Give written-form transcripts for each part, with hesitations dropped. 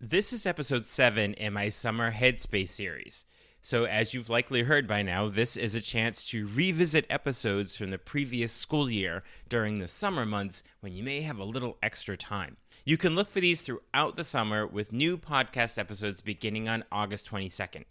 This is episode 7 in my Summer Headspace series. So, as you've likely heard by now, this is a chance to revisit episodes from the previous school year during the summer months when you may have a little extra time. You can look for these throughout the summer with new podcast episodes beginning on August 22nd.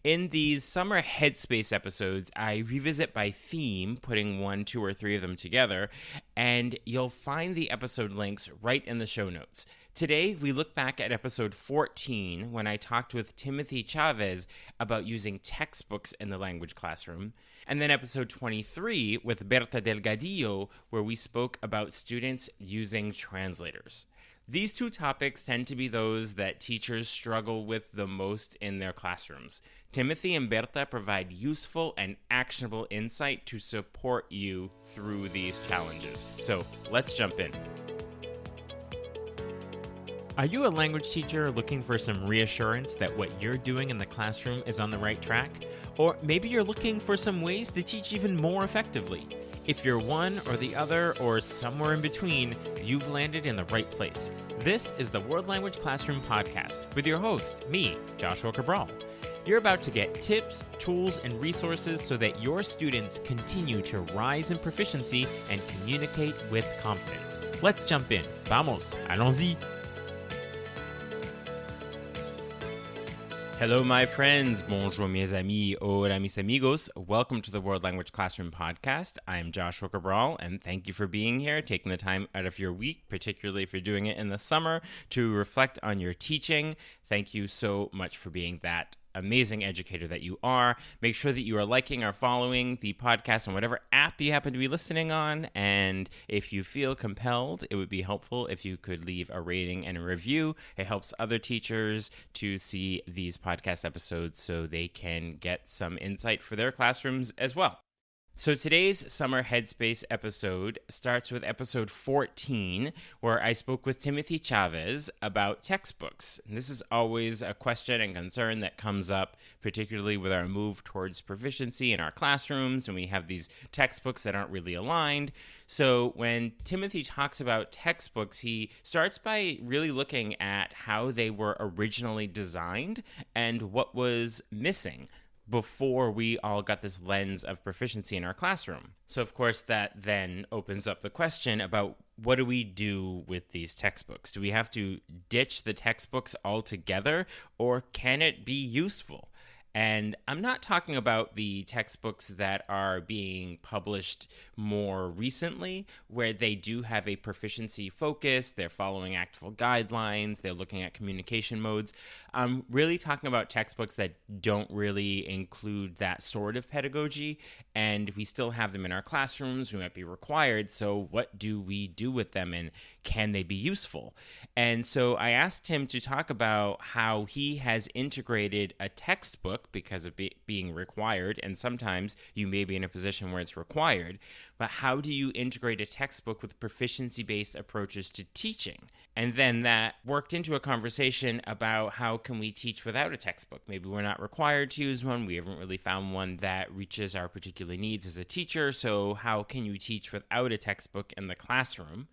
In these Summer Headspace episodes, I revisit by theme, putting 1, 2, or 3 of them together, and you'll find the episode links right in the show notes. Today, we look back at episode 14 when I talked with Timothy Chávez about using textbooks in the language classroom, and then episode 23 with Bertha Delgadillo where we spoke about students using translators. These two topics tend to be those that teachers struggle with the most in their classrooms. Timothy and Bertha provide useful and actionable insight to support you through these challenges. So let's jump in. Are you a language teacher looking for some reassurance that what you're doing in the classroom is on the right track? Or maybe you're looking for some ways to teach even more effectively. If you're one or the other or somewhere in between, you've landed in the right place. This is the World Language Classroom Podcast with your host, me, Joshua Cabral. You're about to get tips, tools, and resources so that your students continue to rise in proficiency and communicate with confidence. Let's jump in. Vamos, allons-y. Hello, my friends. Bonjour, mes amis. Hola, mis amigos. Welcome to the World Language Classroom Podcast. I'm Joshua Cabral, and thank you for being here, taking the time out of your week, particularly if you're doing it in the summer, to reflect on your teaching. Thank you so much for being that amazing educator that you are. Make sure that you are liking or following the podcast on whatever app you happen to be listening on. And if you feel compelled, it would be helpful if you could leave a rating and a review. It helps other teachers to see these podcast episodes so they can get some insight for their classrooms as well. So today's Summer Headspace episode starts with episode 14, where I spoke with Timothy Chávez about textbooks. And this is always a question and concern that comes up, particularly with our move towards proficiency in our classrooms, and we have these textbooks that aren't really aligned. So when Timothy talks about textbooks, he starts by really looking at how they were originally designed and what was missing before we all got this lens of proficiency in our classroom. So, of course, that then opens up the question about what do we do with these textbooks? Do we have to ditch the textbooks altogether, or can it be useful? And I'm not talking about the textbooks that are being published more recently, where they do have a proficiency focus, they're following actful guidelines, they're looking at communication modes. I'm really talking about textbooks that don't really include that sort of pedagogy, and we still have them in our classrooms, we might be required, so what do we do with them, and can they be useful? And so I asked him to talk about how he has integrated a textbook because of being required, and sometimes you may be in a position where it's required, but how do you integrate a textbook with proficiency-based approaches to teaching? And then that worked into a conversation about how can we teach without a textbook? Maybe we're not required to use one. We haven't really found one that reaches our particular needs as a teacher. So how can you teach without a textbook in the classroom?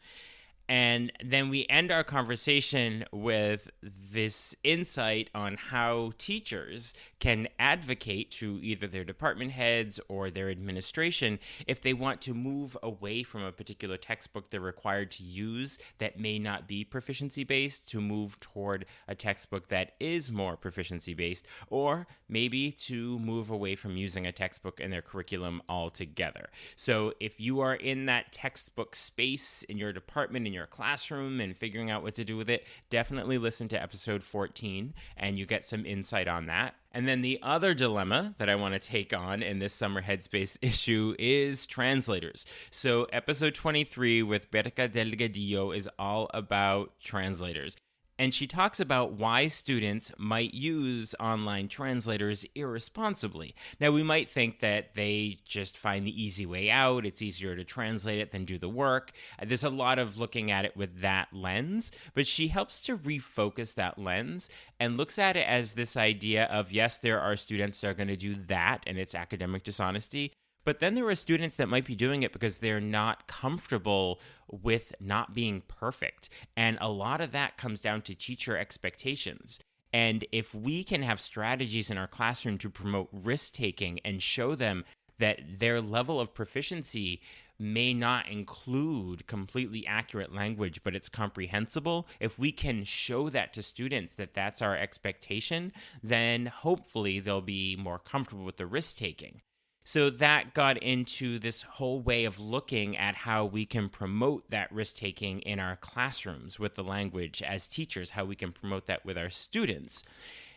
And then we end our conversation with this insight on how teachers can advocate to either their department heads or their administration if they want to move away from a particular textbook they're required to use that may not be proficiency-based, to move toward a textbook that is more proficiency-based, or maybe to move away from using a textbook in their curriculum altogether. So if you are in that textbook space in your department, in your classroom, and figuring out what to do with it, definitely listen to episode 14 and you get some insight on that. And then the other dilemma that I want to take on in this Summer Headspace issue is translators. So episode 23 with Bertha Delgadillo is all about translators. And she talks about why students might use online translators irresponsibly. Now, we might think that they just find the easy way out. It's easier to translate it than do the work. There's a lot of looking at it with that lens, but she helps to refocus that lens and looks at it as this idea of, yes, there are students that are going to do that, and it's academic dishonesty, But then there are students that might be doing it because they're not comfortable with not being perfect. And a lot of that comes down to teacher expectations. And if we can have strategies in our classroom to promote risk-taking and show them that their level of proficiency may not include completely accurate language, but it's comprehensible, if we can show that to students that that's our expectation, then hopefully they'll be more comfortable with the risk-taking. So that got into this whole way of looking at how we can promote that risk-taking in our classrooms with the language as teachers, how we can promote that with our students.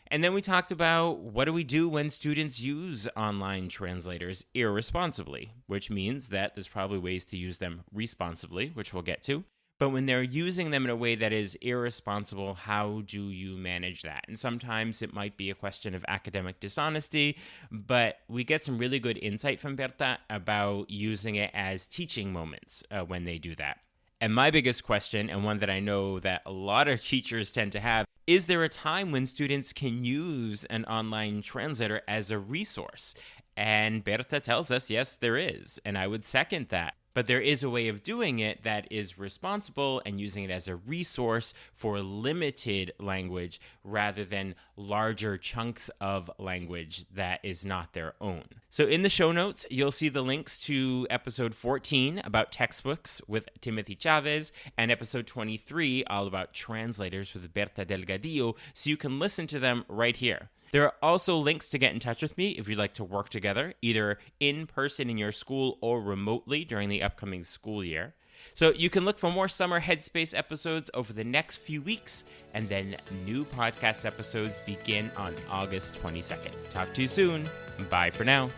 And then we talked about what do we do when students use online translators irresponsibly, which means that there's probably ways to use them responsibly, which we'll get to. But when they're using them in a way that is irresponsible, how do you manage that? And sometimes it might be a question of academic dishonesty, but we get some really good insight from Bertha about using it as teaching moments when they do that. And my biggest question, and one that I know that a lot of teachers tend to have, is there a time when students can use an online translator as a resource? And Bertha tells us, yes, there is. And I would second that. But there is a way of doing it that is responsible and using it as a resource for limited language rather than larger chunks of language that is not their own. So in the show notes, you'll see the links to episode 14 about textbooks with Timothy Chávez and episode 23 all about translators with Bertha Delgadillo, so you can listen to them right here. There are also links to get in touch with me if you'd like to work together, either in person in your school or remotely during the upcoming school year. So you can look for more Summer Headspace episodes over the next few weeks, and then new podcast episodes begin on August 22nd. Talk to you soon. Bye for now.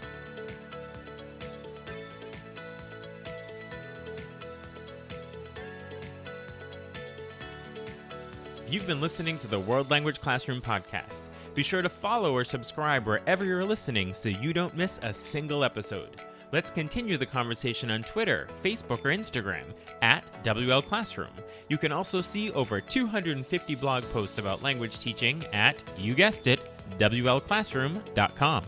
You've been listening to the World Language Classroom podcast. Be sure to follow or subscribe wherever you're listening so you don't miss a single episode. Let's continue the conversation on Twitter, Facebook, or Instagram at WL Classroom. You can also see over 250 blog posts about language teaching at, you guessed it, WLClassroom.com.